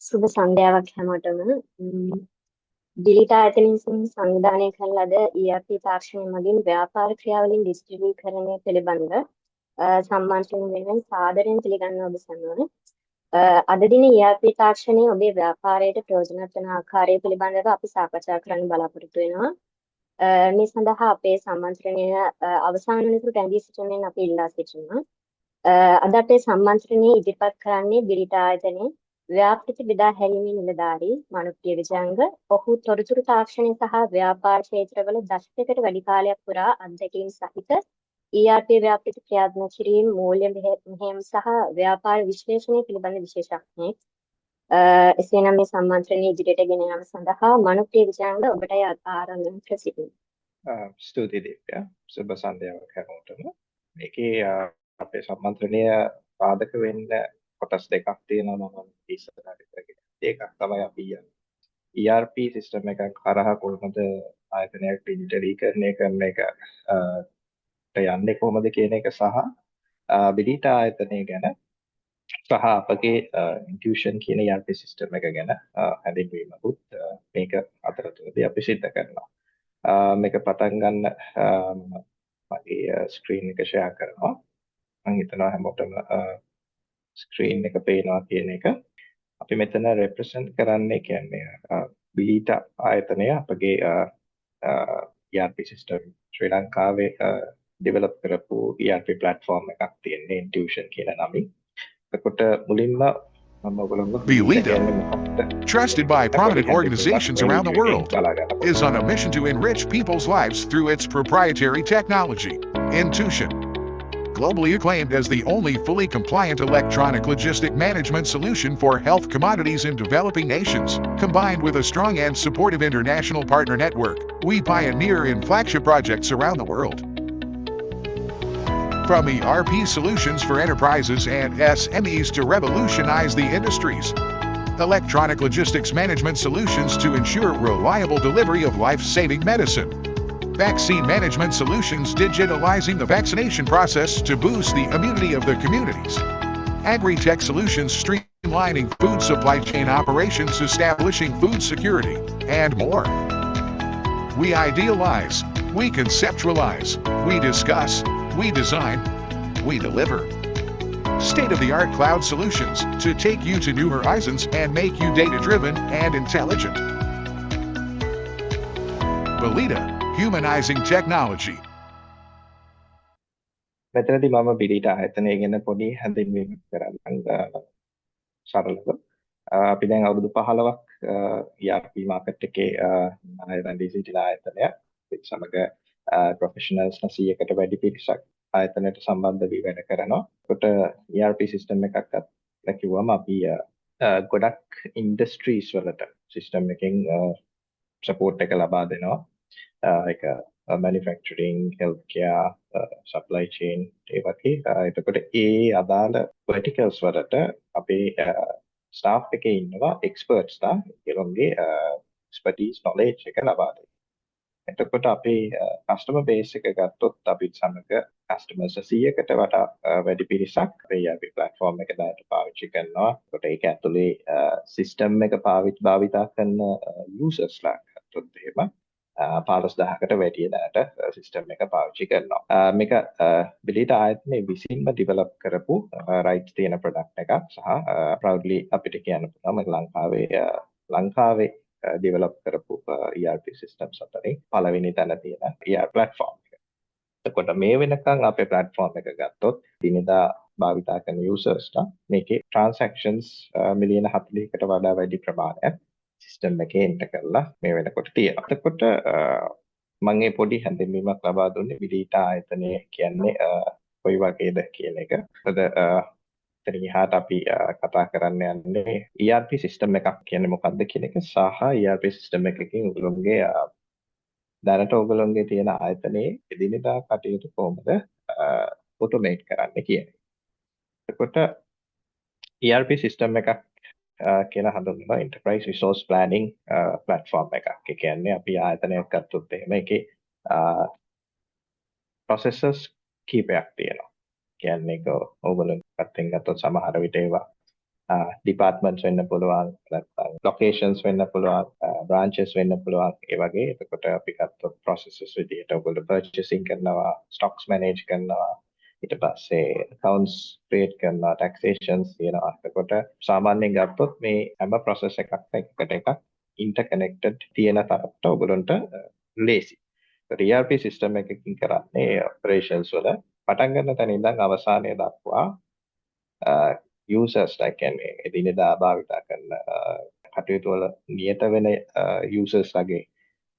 සුබ සන්ධ්‍යාවක් හැමෝටම. ඩිලිටා ආයතනයෙන් සංවිධානය කළ ලද ERP තාක්ෂණය මගින් ව්‍යාපාර ක්‍රියාවලින් ඩිජිටලීකරණය පිළිබඳව සම්මානයෙන් වෙනුවෙන් සාදරයෙන් පිළිගන්නවා ඔබ සැමව. අද දින ERP තාක්ෂණය ඔබේ ව්‍යාපාරයට ප්‍රයෝජනවත් වන ආකාරය පිළිබඳව අපි සාකච්ඡා කරන්න බලාපොරොත්තු වෙනවා. මේ සඳහා අපේ සම්මන්ත්‍රණය අවසන් වෙනතුරු රැඳී සිටින්න අපි ඉල්ලා සිටිනවා. අද අපේ සම්මන්ත්‍රණයේ ඉදිරිපත් කරන්නේ ඩිලිටා ආයතනයේ ව්‍යාපෘති බෙදා හැරීමේ නිලධාරී මනුප්‍රිය විජංග. ඔහු තොරතුරු තාක්ෂණය සහ ව්‍යාපාර ක්ෂේත්‍රවල දශකයකට වැඩි කාලයක් පුරා අත්දැකීම් සහිත ERP ව්‍යාපෘති ක්‍රියාත්මක කිරීම, මූල්‍ය මෙහෙයුම් සහ ව්‍යාපාර විශ්ලේෂණය පිළිබඳ විශේෂඥයෙක්. එසේනම් මේ සම්මන්ත්‍රණය ඉදිරියට ගෙන යාම සඳහා මනුප්‍රිය විජංග ඔබටයි ආරාධනා කර සිටිනවා. ස්තුතියි දීප්තිය. සුබ සන්ධ්‍යාවක් හැමෝටම. මේකේ අපේ සම්මන්ත්‍රණය පාදක වෙන්න කොටස් දෙකක් තියෙනවා මම ඉස්සරහට කරගෙන. එකක් තමයි අපි ERP සිස්ටම් එකක් කරා කොහොමද ආයතනයක් ඩිජිටලීකරණය කරන එක යන්නේ කොහොමද කියන එක සහ බිඩීටා ආයතනය ගැන සහ අපගේ ඉන්ටියුෂන් කියන ERP සිස්ටම් එක ගැන හැඳින්වීමකුත් මේක අතරතුරදී අපි සිද්ධ කරනවා. මේක පටන් ගන්න මගේ ස්ක්‍රීන් එක ෂෙයා කරනවා. මම හිතනවා හැමෝටම ස්ක්‍රීන් එක පේනවා කියන එක. අපි මෙතන රෙප්‍රසන්ට් කරන්නේ කියන්නේ බිලීටා ආයතනය අපගේ ERP සිස්ටම් ශ්‍රී ලංකාවේ ඩෙවලොප් කරපු ERP ප්ලැට්ෆෝම් එකක් තියෙන්නේ ඉන්ටියුෂන් කියන නමින්. එතකොට මුලින්ම Belita, trusted by prominent organizations around the world, is on a mission to enrich people's lives through its proprietary technology, Intuition. Globally acclaimed as the only fully compliant electronic logistic management solution for health commodities in developing nations, combined with a strong and supportive international partner network, we pioneer in flagship projects around the world. From ERP solutions for enterprises and SMEs to revolutionize the industries, electronic logistics management solutions to ensure reliable delivery of life-saving medicine, vaccine management solutions digitalizing the vaccination process to boost the immunity of the communities, agri-tech solutions streamlining food supply chain operations establishing food security, and more. We idealize, we conceptualize, we discuss, we design, we deliver. State-of-the-art cloud solutions to take you to new horizons and make you data-driven and intelligent. Belita, humanizing technology. මෙතනදී මම බිලීටා ආයතනය ගැන පොඩි හැඳින්වීමක් කරන්න සරලව. අපි දැන් අවුරුදු 15ක් ERP මාකට් එකේ රැඳී සිටින ආයතනයක්. ඒත් සමග ප්‍රොෆෙෂනල්ස් 100කට වැඩි පිරිසක් ආයතනයට සම්බන්ධ වී වැඩ කරනවා. ඒකට ERP සිස්ටම් එකක් කිව්වම අපි ගොඩක් ඉන්ඩස්ට්‍රීස් වලට සිස්ටම් එකෙන් සපෝට් එක ලබා දෙනවා. ඒක manufacturing, healthcare, supply chain ඒ වගේ. එතකොට ඒ අදාළ verticals වලට අපේ staff එකේ ඉන්නවා experts ලා. ඒගොල්ලන්ගේ expertise knowledge එක ලබා දෙනවා. එතකොට අපේ customer base එක ගත්තොත් අපිත් සමග customers 100කට වඩා වැඩි පිරිසක් අපේ ERP platform එක දැනට පාවිච්චි කරනවා. ඒකට ඒක ඇතුලේ system එක භාවිතා කරන users ලා ගත්තොත් එහෙම 15000කට වැඩි දැනට system එක පාවිච්චි කරනවා. මේක බිලීටා ආයතනයේ විසින්ම develop කරපු rights තියෙන product එකක් සහ proudly අපිට කියන්න පුළුවන් ලංකාවේ develop කරපු ERP systems අතරින් පළවෙනි තැන තියෙන ERP platform එක. එතකොට මේ වෙනකන් අපේ platform එක ගත්තොත් දිනදා භාවිතා කරන users-ලා මේකේ transactions මිලියන 40කට වඩා වැඩි ප්‍රමාණයක් system එකේ enter කරලා මේ වෙනකොට තියෙනවා. එතකොට මම මේ පොඩි හැඳින්වීමක් ලබා දුන්නේ බිලීටා ආයතනය කියන්නේ කොයි වගේද කියන එක. මොකද එතනින් එහාට අපි කතා කරන්න යන්නේ ERP සිස්ටම් එකක් කියන්නේ මොකක්ද කියන එක සහ ERP සිස්ටම් එකකින් ඔයගොල්ලෝගේ දැනට ඔයගොල්ලෝගේ තියෙන ආයතනයේ එදිනෙදා කටයුතු කොහොමද ඔටෝමේට් කරන්න කියන එක. එතකොට ERP සිස්ටම් එකක් කියලා හඳුන්වනවා enterprise resource planning platform එකක්. ඒ කියන්නේ අපි ආයතනයක් ගත්තොත් එහෙම ඒකේ processes කීපයක් තියෙනවා. කියන්නේ ඔයගොල්ලෝ පැත්තෙන් ගත්තොත් සමහර විට ඒවා departments වෙන්න පුළුවන්, නැත්නම් locations වෙන්න පුළුවන්, branches වෙන්න පුළුවන්. ඒ වගේ එතකොට අපි ගත්තොත් processes විදිහට ඔයගොල්ලෝ purchasing කරනවා, stocks manage කරනවා, ඊට පස්සේ accounts create කරනවා, taxations තියෙනවා. එතකොට සාමාන්‍යයෙන් ගත්තොත් මේ හැම process එකක්ම එකට එකක් interconnected තියෙන තරමට ඔයගොල්ලන්ට ලේසි. ERP system එකකින් කරන්නේ operations වල පටන් ගන්න තැන ඉඳන් අවසානය දක්වා users කියන්නේ එදිනෙදා භාවිත කරන කටයුතු වල නියත වෙන users ලගේ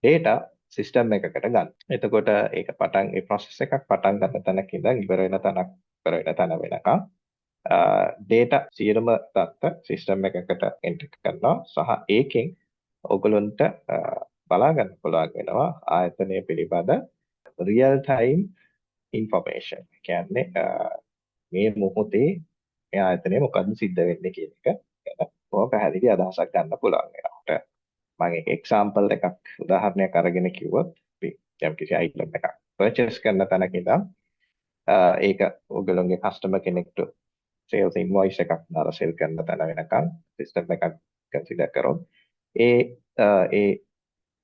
data system එකකට ගන්න. එතකොට ඒක ඒ process එකක් පටන් ගන්න තැනක ඉඳන් ඉවර වෙන තැන වෙනකම් data සියලුම දත්ත system එකකට enter කරනවා සහ ඒකෙන් ඔයගලන්ට බලා ගන්න පුළුවන් වෙනවා ආයතනය පිළිබඳ real time information. කියන්නේ මේ මොහොතේ මේ ආයතනයේ මොකද්ද සිද්ධ වෙන්නේ කියන එක ගැන කොහොම පැහැදිලි අදහසක් ගන්න පුළුවන් වෙනවා. මම එක එක්සැම්පල් එකක් උදාහරණයක් අරගෙන කිව්වොත් අපි යම්කිසි item එකක් purchase කරන තැනක ඉඳන් ඒක ඔයගොල්ලෝගේ customer කෙනෙක්ට sales invoice එකක් දාලා sell කරන තැන වෙනකන් system එකක් consider කරොත් ඒ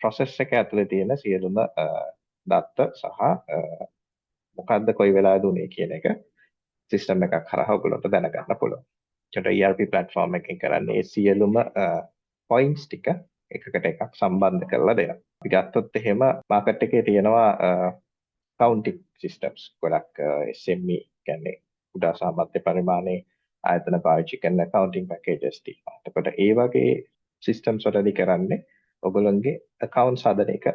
process එක ඇතුලේ තියෙන සියලුම දත්ත සහ මොකද්ද කොයි වෙලාවද උනේ කියන එක සිස්ටම් එකක් හරහා ඔයගොල්ලන්ට දැනගන්න පුළුවන්. ඒකට ERP platform එකකින් කරන්නේ ඒ සියලුම points ටික එකකට එකක් සම්බන්ධ කරලා දෙනවා. අපි ගත්තොත් එහෙම මාකට් එකේ තියෙනවා accounting systems ගොඩක් SME කියන්නේ කුඩා සහ මධ්‍ය පරිමාණයේ ආයතන පාවිච්චි කරන accounting packages තියෙනවා. එතකොට ඒ වගේ systems වලදී කරන්නේ ඔයගොල්ලන්ගේ accounts හදන එක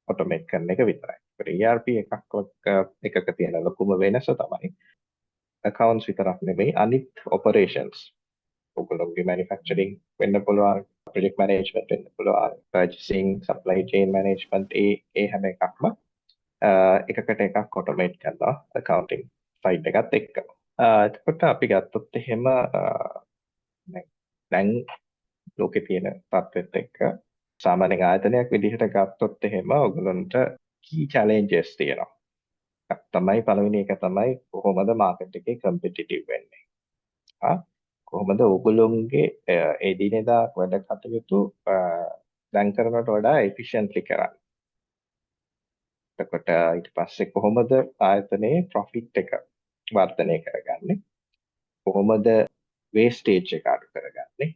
automate කරන එක විතරයි. ERP එකක තියෙන ලොකුම වෙනස තමයි accounts විතරක් නෙමෙයි අනිත් operations ඔයගොල්ලෝගේ manufacturing වෙන්න පුළුවන්, project management වෙන්න පුළුවන්, purchasing, supply chain management ඒ හැම එකක්ම එකකට එකක් automate කරනවා accounting side එකත් එක්ක. එතකොට අපි ගත්තොත් එහෙම දැන් ලෝකේ තියෙන තත්ත්වෙත් එක්ක සාමාන්‍ය ආයතනයක් විදිහට ගත්තොත් එහෙම ඔයගොල්ලන්ට key challenges තියෙනවා. තමයි පළවෙනි එක තමයි කොහොමද මාකට් එකේ කම්පිටිටිව් වෙන්නේ. කොහොමද ඔයගොල්ලෝගේ එදිනෙදා වැඩ කටයුතු දැන් කරනවට වඩා efficiently කරන්නේ. එතකොට ඊට පස්සේ කොහොමද ආයතනයේ profit එක වර්ධනය කරගන්නේ? කොහොමද wastage එක අඩු කරගන්නේ?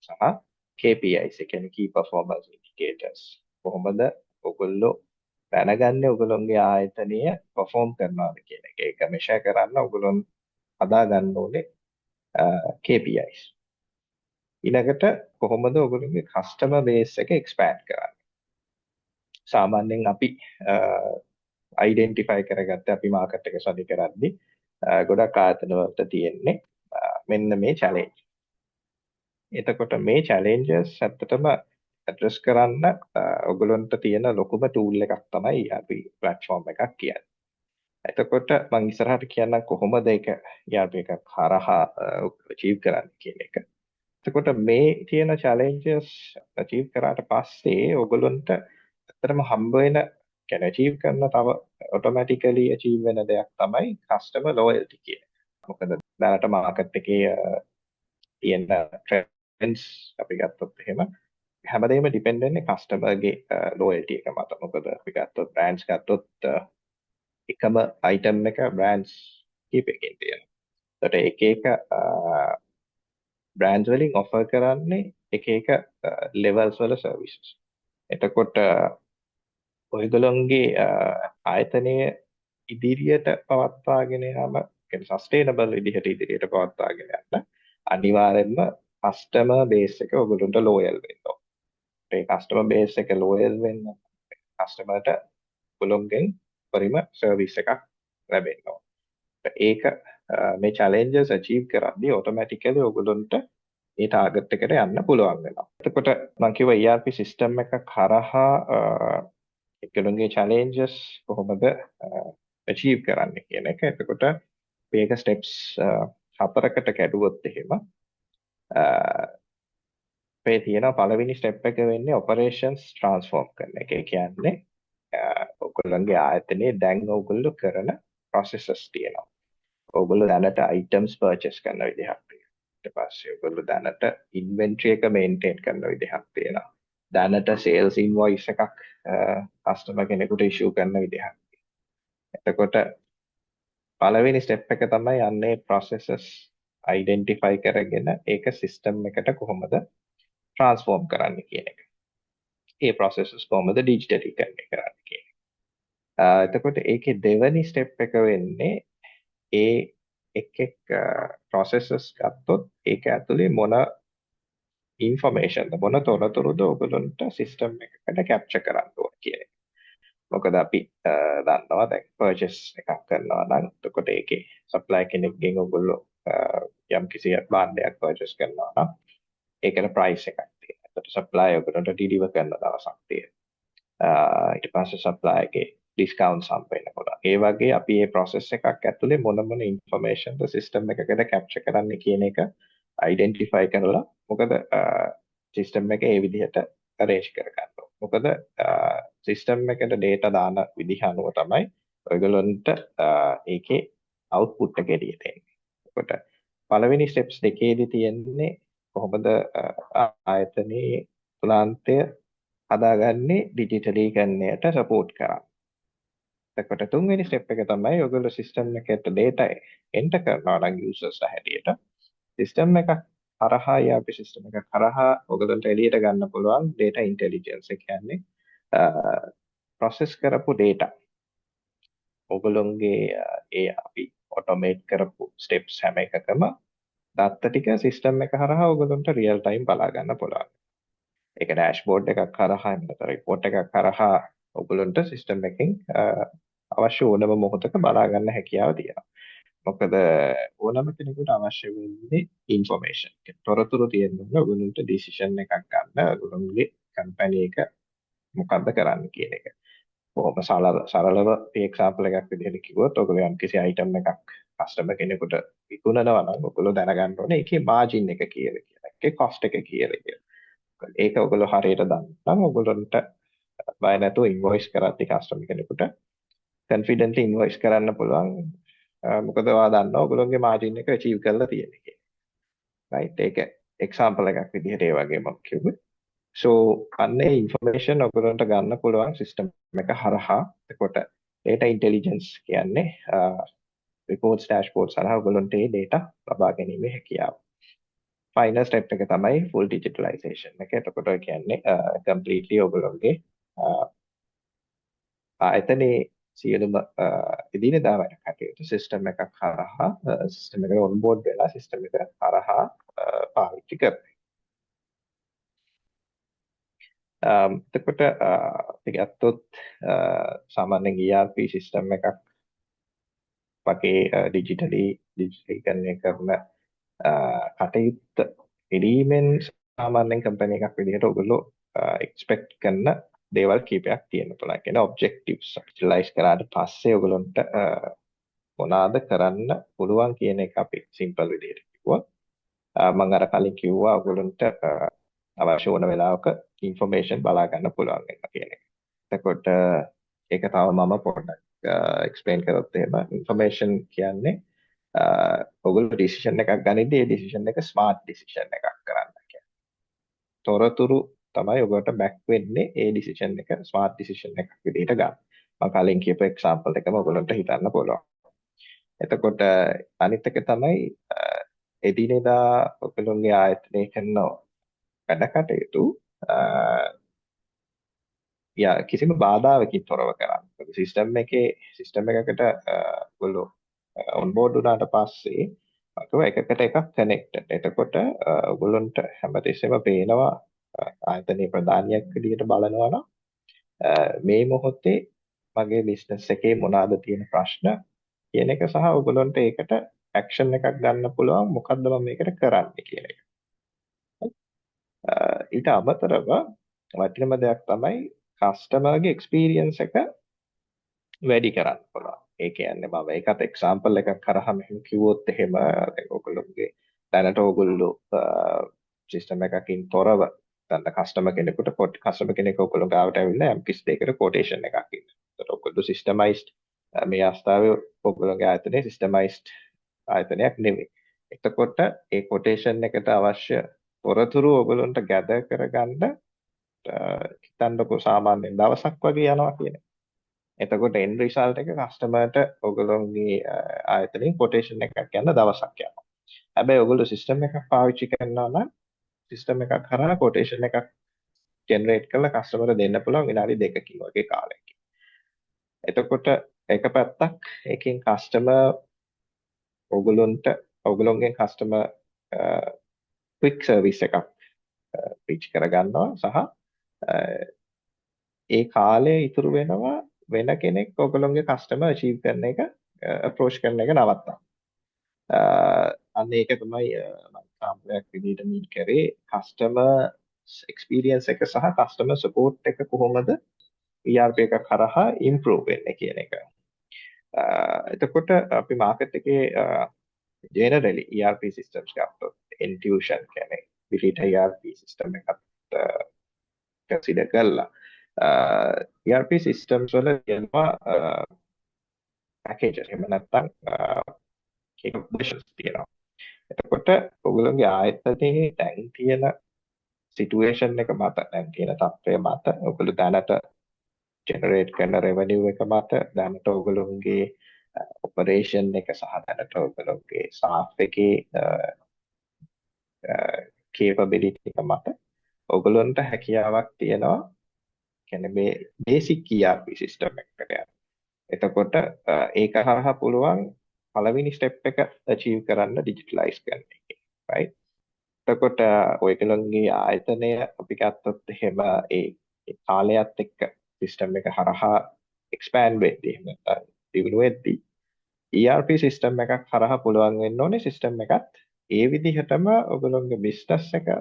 සහ KPIs ඒ කියන්නේ key performance indicators කොහොමද ඔයගොල්ලෝ දැනගන්නේ ඔයගොල්ලෝගේ ආයතනය perform කරනවාද කියන එක. ඒක measure කරන්න ඔයගොල්ලෝ හදා ගන්න ඕනේ KPIs. ඊළඟට කොහොමද ඔයගොල්ලෝගේ customer base එක expand කරන්නේ? සාමාන්‍යයෙන් අපි identify කරගත්තේ අපි market එක study කරද්දී ගොඩක් ආයතන වලට තියෙන්නේ මෙන්න මේ challenge. එතකොට මේ challenges ඇත්තටම address කරන්න ඔයගොල්ලන්ට තියෙන ලොකුම tool එකක් තමයි ERP platform එකක් කියන්නේ. එතකොට මම ඉස්සරහට කියන්නම් කොහොමද ඒක ERP එකක් හරහා achieve කරන්නේ කියන එක. එතකොට මේ තියෙන challenges achieve කරාට පස්සේ ඔයගොල්ලන්ට ඇත්තටම හම්බ වෙන කියන්නේ achieve කරන තව automatically achieve වෙන දෙයක් තමයි customer loyalty කියන එක. මොකද දැනට market එකේ තියෙන trends අපි ගත්තොත් එහෙම හැමදේම depend වෙන්නේ customer ගේ loyalty එක මත. මොකද අපි ගත්තොත් brands ගත්තොත් එකම item එක brands කීපයකින් තියෙනවා. ඒකට එක brands වලින් offer කරන්නේ එක levels වල services. එතකොට ඔයගොල්ලෝගේ ආයතනය ඉදිරියට පවත්වාගෙන යාම කියන්නේ sustainable විදිහට ඉදිරියට පවත්වාගෙන යන්න අනිවාර්යෙන්ම customer base එක ඔයගොල්ලන්ට loyal වෙන්න ඕනේ. ඒ customer base එක loyal වෙන්න customerට ඔයගොල්ලෝගෙන් පරිම service එකක් ලැබෙන්න ඕනේ. ඒක මේ challenges achieve කරද්දී automatically ඔයගොල්ලන්ට මේ target එකට යන්න පුළුවන් වෙනවා. එතකොට මම කිව්වා ERP system එකක් හරහා ඔයගොල්ලෝගේ challenges කොහොමද achieve කරන්නේ කියන එක. එතකොට මේක steps 4කට කැඩුවොත් එහෙම මේ තියෙන පළවෙනි step එක වෙන්නේ operations transform කරන එක. ඒ කියන්නේ ඔයගොල්ලන්ගේ ආයතනයේ දැන් ඔයගොල්ලෝ කරන processes තියෙනවා. ඔයගොල්ලෝ දැනට items purchase කරන විදිහක් තියෙනවා. ඊට පස්සේ ඔයගොල්ලෝ දැනට ඉන්වෙන්ටරි එක මේන්ටේන් කරන විදිහක් තියෙනවා. දැනට සේල්ස් ඉන්වොයිස් එකක් කස්ටමර් කෙනෙකුට ඉෂුව කරන විදිහක්. එතකොට පළවෙනි ස්ටෙප් එක තමයි යන්නේ processes identify කරගෙන ඒක සිස්ටම් එකට කොහොමද transform කරන්න කියන එක. ඒ processes කොහොමද digitally කරන්න කියන එක. එතකොට ඒකේ දෙවෙනි ස්ටෙප් එක වෙන්නේ ඒ එක් processes ගත්තොත් ඒක ඇතුලේ මොන information මොන තොරතුරුද ඔයගොල්ලන්ට සිස්ටම් එකකට capture කරන්න ඕන කියන එක. මොකද අපි දන්නවා දැන් purchase එකක් කරනවා නම් එතකොට ඒකේ supply කෙනෙක්ගෙන් ඔයගොල්ලෝ යම් කිසි භාණ්ඩයක් purchase කරනවා නම් ඒකට price එකක් තියෙනවා. එතකොට supply ඔයගොල්ලන්ට deliver කරන දවසක් තියෙනවා. ඊට පස්සේ supply එකේ discounts හම්බ වෙන්න පුළුවන්. ඒ වගේ අපි මේ process එකක් ඇතුලේ මොන මොන information ද system එකකට capture කරන්න කියන එක identify කරලා මොකද system එක ඒ විදිහට arrange කර ගන්න ඕනේ. මොකද system එකට data දාන විදිහ අනුව තමයි ඔයගොල්ලන්ට ඒකේ output එක එළියට එන්නේ. එතකොට පළවෙනි steps දෙකේදී තියෙන්නේ කොහොමද ආයතනයේ තුලාන්තය හදාගන්නේ digitally ගන්නයට support කරා. එතකොට තුන්වෙනි step එක තමයි ඔයගොල්ලෝ system එකට data enter කරනවා නම් users හැටියට system එක හරහා ERP system එක හරහා ඔයගොල්ලන්ට එළියට ගන්න පුළුවන් data intelligence. ඒ කියන්නේ process කරපු data ඔයගොල්ලෝගේ ඒ අපි automate කරපු steps හැම එකකම දත්ත ටික system එක හරහා ඔයගොල්ලන්ට real time බලා ගන්න පුළුවන්. ඒක dashboard එකක් හරහා එහෙම නැත්නම් report එකක් හරහා ඔයගොල්ලන්ට system එකෙන් අවශ්‍ය ඕනම මොහොතක බලා ගන්න හැකියාව තියෙනවා. මොකද ඕනම කෙනෙකුට අවශ්‍ය වෙන්නේ information. තොරතුරු තියෙනවා ඔයගොල්ලන්ට decision එකක් ගන්න ඔයගොල්ලන්ගේ company එක මොකද්ද කරන්න කියන එක. කොහොම සරලව example එකක් විදිහට කිව්වොත් ඔයගොල්ලෝ යම් කිසි item එකක් customer කෙනෙකුට විකුණනවා නම් ඔයගොල්ලෝ දැනගන්න ඕනේ ඒකේ margin එක කියලා කියලා. ඒකේ cost එක කියලා. ඒක ඔයගොල්ලෝ හරියට දන්නා නම් ඔයගොල්ලන්ට බය නැතුව invoice කරද්දී customer කෙනෙකුට confidently invoice කරන්න පුළුවන්. මොකද ඔයා දන්නවා ඔයගොල්ලෝගේ margin එක achieve කරලා තියෙන්නේ කියලා. right ඒක example එකක් විදිහට ඒ වගේ මම කිව්වේ. so අන්නේ information ඔයගොල්ලන්ට ගන්න පුළුවන් system එක හරහා. එතකොට data intelligence කියන්නේ reports dashboards හරහා ඔයගොල්ලන්ට ඒ data ලබා ගැනීමේ හැකියාව. final step එක තමයි full digitalization එක. එතකොට ඒ කියන්නේ completely ඔයගොල්ලෝගේ ආයතනයේ සියලුම එදිනෙදා වැඩ කටයුතු සිස්ටම් එකක් හරහා සිස්ටම් එකට ඔන්බෝඩ් වෙලා සිස්ටම් එක හරහා පාවිච්චි කරනවා. එතකොට අපි ගත්තොත් සාමාන්‍යයෙන් ERP සිස්ටම් එකක් වගේ ඩිජිටලීකරණය කරන කටයුත්ත එළීමෙන් සාමාන්‍යයෙන් කම්පැනි එකක් විදිහට ඔයගොල්ලෝ එක්ස්පෙක්ට් කරන දේවල් කීපයක් තියෙන්න පුළුවන්. කියන ඔබ්ජෙක්ටිව්ස් විජුවලයිස් කරාට පස්සේ ඔයගොල්ලන්ට මොනවාද කරන්න පුළුවන් කියන එක අපි සිම්පල් විදිහට කිව්වා. මම අර කලින් කිව්වා ඔයගොල්ලන්ට අවශ්‍ය වන වෙලාවක ඉන්ෆර්මේෂන් බලා ගන්න පුළුවන් වෙනවා කියන එක. එතකොට ඒක තව මම පොඩ්ඩක් එක්ස්ප්ලেইন කරොත් එහෙම ඉන්ෆර්මේෂන් කියන්නේ ඔයගොල්ලෝ ඩිසිෂන් එකක් ගනිද්දී ඒ ඩිසිෂන් එක ස්මාර්ට් ඩිසිෂන් එකක් කරන්න කියන්නේ. තොරතුරු තමයි ඔයගොල්ලන්ට බැක් වෙන්නේ ඒ ඩිසිෂන් එක ස්මාර්ට් ඩිසිෂන් එකක් විදිහට ගන්න. මම කලින් කියපු එක්සැම්පල් එකම ඔයගොල්ලන්ට හිතන්න පුළුවන්. එතකොට අනිත් එක තමයි එදිනෙදා ඔයගොල්ලෝගේ ආයතනයේ කරන වැඩ කටයුතු කිසිම බාධාවකින් තොරව කරන්න. සිස්ටම් එකකට ඔයගොල්ලෝ ඔන්බෝඩ් වුණාට පස්සේ එකකට එකක් කනෙක්ටඩ්. එතකොට ඔයගොල්ලන්ට හැමතිස්සෙම පේනවා ආයතනයේ ප්‍රධානියක් විදිහට බලනවා නම් මේ මොහොතේ මගේ බිස්නස් එකේ මොනවාද තියෙන ප්‍රශ්න කියන එක සහ ඔයගොල්ලන්ට ඒකට ඇක්ෂන් එකක් ගන්න පුළුවන් මොකද්ද මම මේකට කරන්නේ කියන එක. ඊට අමතරව වටිනම දෙයක් තමයි කස්ටමර්ගේ එක්ස්පීරියන්ස් එක වැඩි කරන්න පුළුවන්. ඒ කියන්නේ මම ඒකට එක්සැම්පල් එකක් කරා මෙහෙම කිව්වොත් එහෙම ඔයගොල්ලෝගේ දැනට ඔයගොල්ලෝ සිස්ටම් එකකින් තොරව ගන්න කස්ටමර් කෙනෙකුට කස්ටමර් කෙනෙක් ඔයගොල්ලෝ ගාවට ඇවිල්ලා යම් කිසි දෙයකට කොටේෂන් එකක් ඉන්න. ඒකට ඔයගොල්ලෝ සිස්ටමයිස්ඩ් මේ අවස්ථාවේ ඔයගොල්ලෝගේ ආයතනයේ සිස්ටමයිස්ඩ් ආයතනයක් නෙවෙයි. එතකොට ඒ quotation එකට අවශ්‍ය තොරතුරු ඔයගොල්ලන්ට gather කරගන්න හිතන්නකෝ සාමාන්‍යයෙන් දවසක් වගේ යනවා කියන එක. එතකොට end result එක customer ට ඔයගොල්ලෝගේ ආයතනයෙන් quotation එකක් යන දවසක් යනවා. හැබැයි ඔයගොල්ලෝ system එකක් පාවිච්චි කරනවා නම් system එකක් කරා quotation එකක් generate කරලා customer දෙන්න පුළුවන් විනාඩි 2කින් වගේ කාලයකින්. එතකොට එක පැත්තක් එකකින් customer ඔයගොල්ලෝන්ගෙන් customer quick service එකක් reach කරගන්නවා සහ ඒ කාලය ඉතුරු වෙනවා වෙන කෙනෙක් ඔයගොල්ලෝගේ customer achieve කරන එක approach කරන එක නවත්තන්න. අන්න ඒක තමයි මම සාම්පලයක් විදිහට මීට් කරේ customer experience එක සහ customer support එක කොහොමද ERP එක කරහා improve වෙන්නේ කියන එක. එතකොට අපි market එකේ generally ERP systems ගත්තොත් Intuition කියන්නේ පිළිට ERP system එකක් consider කරලා ERP systems වල තියෙනවා packages එහෙම නැත්නම් capabilities තියෙනවා. එතකොට ඔයගොල්ලෝගේ ආයතනයේ දැන් තියෙන සිටුේෂන් එක මත දැන් තියෙන තත්ත්වය මත ඔයගොල්ලෝ දැනට ජෙනරේට් කරන රෙවෙනියු එක මත දැනට ඔයගොල්ලෝගේ ඔපරේෂන් එක සහ දැනට ඔයගොල්ලෝගේ ස්ටාෆ් එකේ කේපබිලිටි එක මත ඔයගොල්ලන්ට හැකියාවක් තියෙනවා කියන්නේ මේ බේසික් ERP සිස්ටම් එකකට යන්න. එතකොට ඒක හරහා පුළුවන් පළවෙනි ස්ටෙප් එක achieve කරන්න digitalize කරන එක. right? එතකොට ඔයගොල්ලන්ගේ ආයතනය අපි ගත්තොත් එහෙම ඒ කාලයත් එක්ක සිස්ටම් එක හරහා expand වෙද්දී එහෙම නැත්නම් දියුණු වෙද්දී ERP සිස්ටම් එකක් හරහා පුළුවන් වෙන්න ඕනේ සිස්ටම් එකත් ඒ විදිහටම ඔයගොල්ලන්ගේ business එක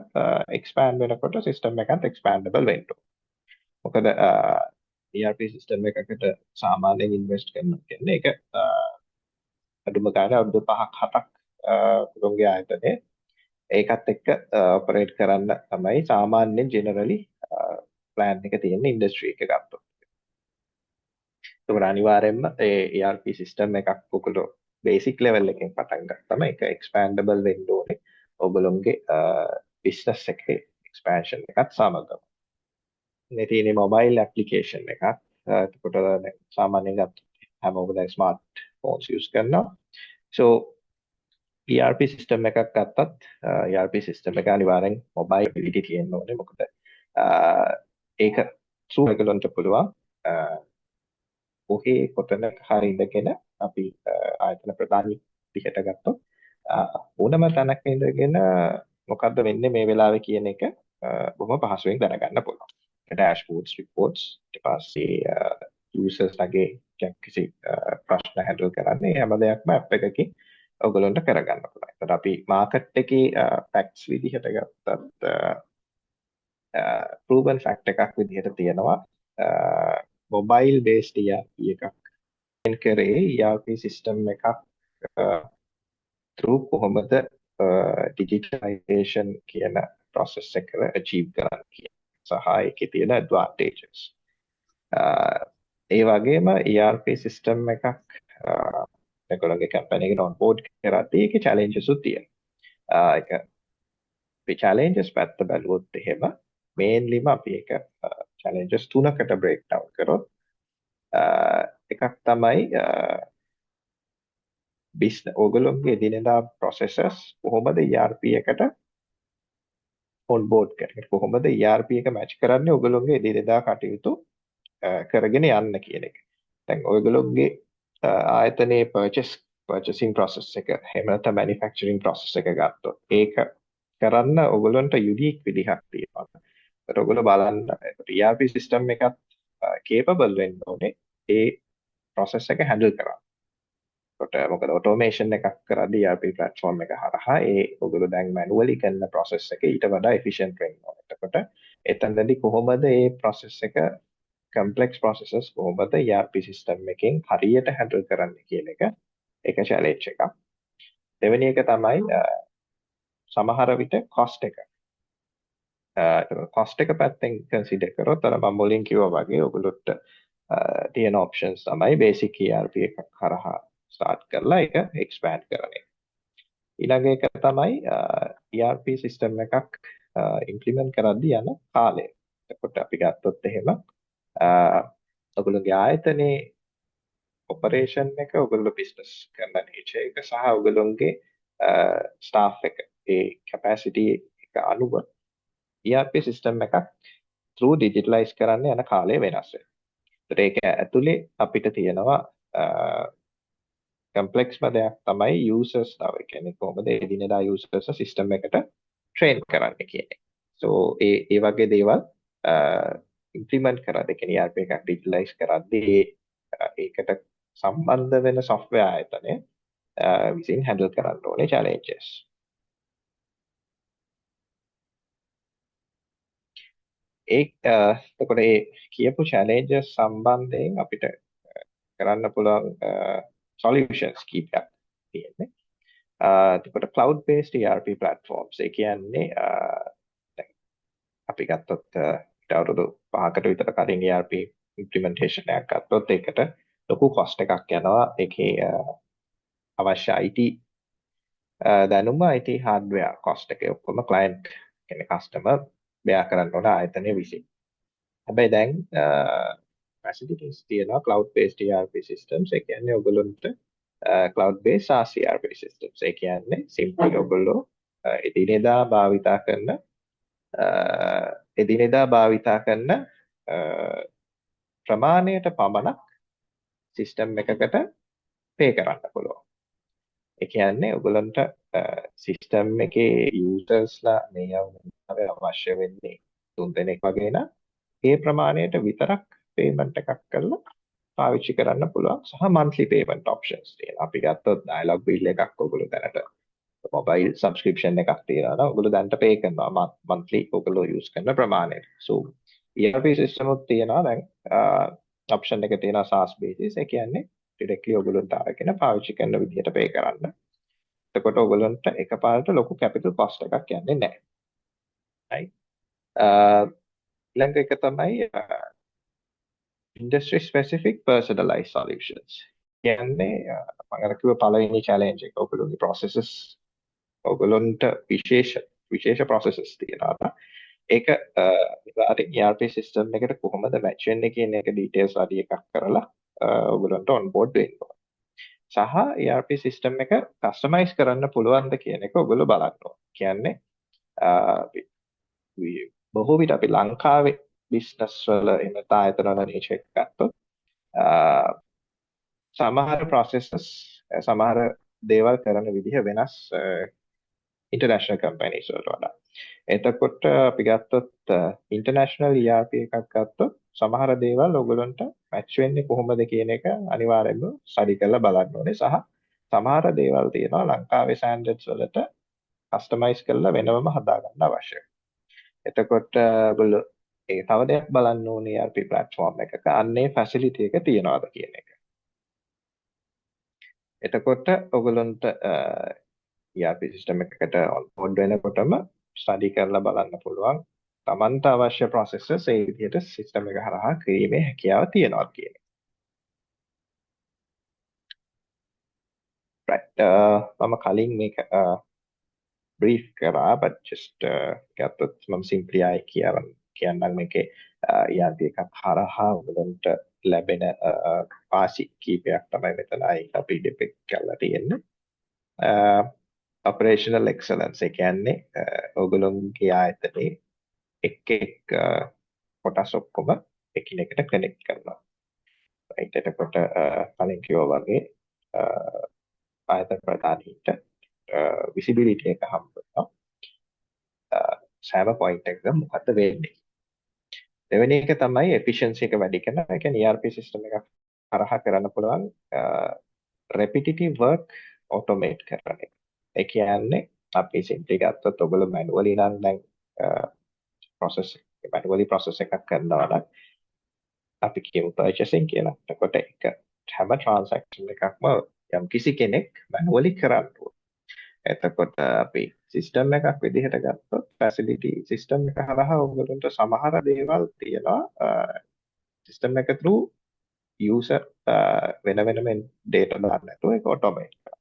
expand වෙනකොට සිස්ටම් එකත් expandable වෙන්න ඕනේ. මොකද ERP සිස්ටම් එකකට සාමාන්‍යයෙන් ඉන්වෙස්ට් කරනවා කියන්නේ ඒක අඩුම ගානේ අවුරුදු 5ක් 7ක් ඔයගොල්ලෝගේ ආයතනයේ ඒකත් එක්ක ඔපරේට් කරන්න තමයි සාමාන්‍යයෙන් ජෙනරලි ප්ලෑන් එක තියෙන ඉන්ඩස්ට්‍රි එක ගත්තොත්. ඒකට අනිවාර්යයෙන්ම ඒ ERP සිස්ටම් එකක් ඔයගොල්ලෝ බේසික් ලෙවල් එකෙන් පටන් ගත්තම ඒක එක්ස්පෑන්ඩබල් වෙන්න ඕනේ. ඔයගොල්ලෝගේ බිස්නස් එකේ එක්ස්පෑන්ෂන් එකත් සමගම. මේ තියෙන මොබයිල් ඇප්ලිකේෂන් එකක්. එතකොට දැන් සාමාන්‍යයෙන් ගත්තොත් හැමෝම දැන් ස්මාර්ට් ෆෝන්ස් යූස් කරනවා. So ERP සිස්ටම් එකක් ගත්තත් ERP සිස්ටම් එක අනිවාර්යෙන් මොබයිල් ඇබිලිටි තියෙන්න ඕනේ. මොකද ඒක through එකලොන්ට පුළුවන් ඔහේ කොතනක හරි ඉඳගෙන අපි ආයතන ප්‍රධානි දිහට ගත්තොත් ඕනම තැනක ඉඳගෙන මොකද්ද වෙන්නේ මේ වෙලාවේ කියන එක බොහොම පහසුවෙන් දැනගන්න පුළුවන්. dashboards reports ඊට පස්සේ users ලගේ කිසි ප්‍රශ්න handle කරන්නේ හැම දෙයක්ම app එකකින් ඔයගොල්ලන්ට කරගන්න පුළුවන්. ඒකට අපි මාකට් එකේ facts විදිහට ගත්තත් proven fact එකක් විදිහට තියෙනවා mobile based ERP එකක් කරේ ERP system එකක් through කොහොමද digitalization කියන process එක achieve කරන්න කියන සහ ඒකේ තියෙන advantages. ඒ වගේම ERP system එකක් ඒගොල්ලන්ගේ කම්පැනි එකට onboard කරද්දී ඒකේ challenges උත් තියෙනවා. ඒක මේ challenges පැත්ත බැලුවොත් එහෙම mainly අපි ඒක challenges තුනකට break down කරොත් එකක් තමයි business ඔයගොල්ලෝගේ දිනදා processes කොහොමද ERP එකට onboard කරන්නේ කොහොමද ERP එක match කරන්නේ ඔයගොල්ලෝගේ දිනදා කටයුතු කරගෙන යන්න කියන එක. දැන් ඔයගොල්ලෝගේ ආයතනයේ purchasing process එක එහෙම නැත්නම් manufacturing process එක ගත්තොත් ඒක කරන්න ඔයගොල්ලන්ට unique විදිහක් තියෙනවා. ඒකට ඔයගොල්ලෝ බලන්න ERP system එකත් capable වෙන්න ඕනේ ඒ process එක handle කරන්න. ඒකට මොකද automation එකක් කරද්දී ERP platform එක හරහා ඒ ඔයගොල්ලෝ දැන් manually කරන process එක ඊට වඩා efficient වෙන්න ඕනේ. එතකොට එතනදී කොහොමද මේ process එක complex processes කොහොමද ERP system එකෙන් හරියට handle කරන්නේ කියන එක challenge එකක්. දෙවෙනි එක තමයි සමහර විට cost එක. cost එක පැත්තෙන් consider කරොත් අර මම මුලින් කිව්වා වගේ ඔයගොල්ලොත් තියෙන options තමයි basic ERP එකක් හරහා start කරලා ඒක expand කරන එක. ඊළඟ එක තමයි ERP සිස්ටම් එකක් ඉම්ප්ලිමන්ට් කරද්දී යන කාලය. එතකොට අපි ගත්තොත් එහෙම ඔයගොල්ලෝගේ ආයතනයේ ඔපරේෂන් එක ඔයගොල්ලෝ බිස්නස් කරන nature එක සහ ඔයගොල්ලෝගේ ස්ටාෆ් එක ඒ කැපැසිටි එක අනුව ERP සිස්ටම් එකක් through digitalize කරන්න යන කාලය වෙනස් වෙනවා. ඒත් ඒක ඇතුලේ අපිට තියෙනවා කම්ප්ලෙක්ස්ම දෙයක් තමයි users තව. ඒ කියන්නේ කොහොමද එදිනෙදා users සිස්ටම් එකට ට්‍රේන් කරන්න කියන එක. So ඒ වගේ දේවල් ඉම්ප්ලිමන්ට් කරද්දී ඒ කියන්නේ ERP එකක් ඩිජිටලයිස් කරද්දී ඒකට සම්බන්ධ වෙන software ආයතනය විසින් handle කරන්න ඕනේ challenges. එතකොට ඒ කියපු challenges සම්බන්ධයෙන් අපිට කරන්න පුළුවන් solutions කීපයක් තියෙන්නේ. එතකොට cloud based ERP platforms ඒ කියන්නේ දැන් අපි ගත්තොත් ඊට අවුරුදු 5කට විතර කලින් ERP implementation එකක් ගත්තොත් ඒකට ලොකු cost එකක් යනවා. ඒකේ අවශ්‍ය IT දැනුම IT hardware cost එක ඔක්කොම client කියන්නේ customer bear කරන්න ඕන ආයතනය විසින්. හැබැයි දැන් facilities තියෙනවා cloud based ERP systems. ඒ කියන්නේ ඔයගොල්ලන්ට cloud based SaaS ERP systems. ඒ කියන්නේ simply ඔයගොල්ලෝ එදිනෙදා භාවිතා කරන ප්‍රමාණයට පමණක් සිස්ටම් එකකට පේ කරන්න පුළුවන්. ඒ කියන්නේ ඔයගොල්ලන්ට සිස්ටම් එකේ යූසර්ස්ලා මේ අවශ්‍ය වෙන්නේ 3 දෙනෙක් වගේ නම් ඒ ප්‍රමාණයට විතරක් පේමන්ට් එකක් කරලා පාවිච්චි කරන්න පුළුවන් සහ monthly payment options තියෙනවා. අපි ගත්තොත් dialog bill එකක් ඔයගොල්ලෝ දැනට mobile subscription එකක් තියනවා නම් ඔයගොල්ලෝ දැනට pay කරනවා monthly ඔයගොල්ලෝ use කරන ප්‍රමාණයට. So ERP system උත් තියෙනවා දැන් option එක තියෙනවා SaaS basis. ඒ කියන්නේ directly ඔයගොල්ලන්ට අරගෙන පාවිච්චි කරන විදිහට pay කරන්න. එතකොට ඔයගොල්ලන්ට එකපාරට ලොකු capital cost එකක් යන්නේ නැහැ. right? ඊළඟ එක තමයි industry specific personalized solutions. කියන්නේ මම අර කිව්ව පළවෙනි challenge එක ඔයගොල්ලෝගේ processes ඔයගොල්ලන්ට විශේෂ processes තියෙනවා. ඒක ERP system එකට කොහොමද match වෙන්නේ කියන එක details වැඩි එකක් කරලා ඔයගොල්ලන්ට on board වෙන්න ඕනේ. සහ ERP system එක customize කරන්න පුළුවන්ද කියන එක ඔයගොල්ලෝ බලන්න ඕනේ. කියන්නේ බොහෝ විට අපි ලංකාවේ බිස්නස් වල එන ආයතන වල nature එක ගත්තොත් සමහර processes සමහර දේවල් කරන විදිහ වෙනස් international companies වලට වඩා. එතකොට අපි ගත්තොත් international ERP එකක් ගත්තොත් සමහර දේවල් ඔයගොල්ලන්ට match වෙන්නේ කොහොමද කියන එක අනිවාර්යයෙන්ම study කරලා බලන්න ඕනේ. සහ සමහර දේවල් තියෙනවා ලංකාවේ standards වලට customize කරලා වෙනමම හදාගන්න අවශ්‍යයි. එතකොට ඔයගොල්ලෝ ඒ තව දෙයක් බලන්න ඕනේ ERP platform එකක අන්නේ facility එක තියනවාද කියන එක. එතකොට ඔයගොල්ලන්ට ERP system එකකට onboard වෙනකොටම study කරලා බලන්න පුළුවන් තමන්ට අවශ්‍ය processes ඒ විදිහට system එක හරහා කිරීමේ හැකියාව තියනවාද කියන එක. right මම කලින් මේක brief කරා but just ගත්තොත් මම simply ආයි කියන්නම් මේකේ ERP එකක් හරහා ඔයගොල්ලන්ට ලැබෙන පාසි කීපයක් තමයි මෙතනයි අපි depict කරලා තියෙන්නේ. operational excellence ඒ කියන්නේ ඔයගොල්ලෝගේ ආයතනයේ එක් කොටස් ඔක්කොම එකිනෙකට කනෙක්ට් කරනවා. right එතකොට කලින් කිව්වා වගේ ආයතන ප්‍රධානීන්ට visibility එක හම්බ වෙනවා. සෑම point එකකම මොකද්ද වෙන්නේ. දෙවෙනි එක තමයි efficiency එක වැඩි කරන. ඒ කියන්නේ ERP system එකක් හරහා කරන්න පුළුවන් repetitive work automate කරන එක. ඒ කියන්නේ අපි simply ගත්තොත් ඔයගොල්ලෝ manually නම් දැන් manually process එකක් කරනවා නම් අපි කියමු purchasing කියලා. එතකොට ඒක හැම transaction එකක්ම යම් කිසි කෙනෙක් manually කරන්න ඕනේ. එතකොට අපි සිස්ටම් එකක් විදිහට ගත්තොත් facility සිස්ටම් එක හරහා ඔයගොල්ලන්ට සමහර දේවල් තියෙනවා සිස්ටම් එක through user වෙන වෙනම data දාන්න නැතුව ඒක automate කරනවා.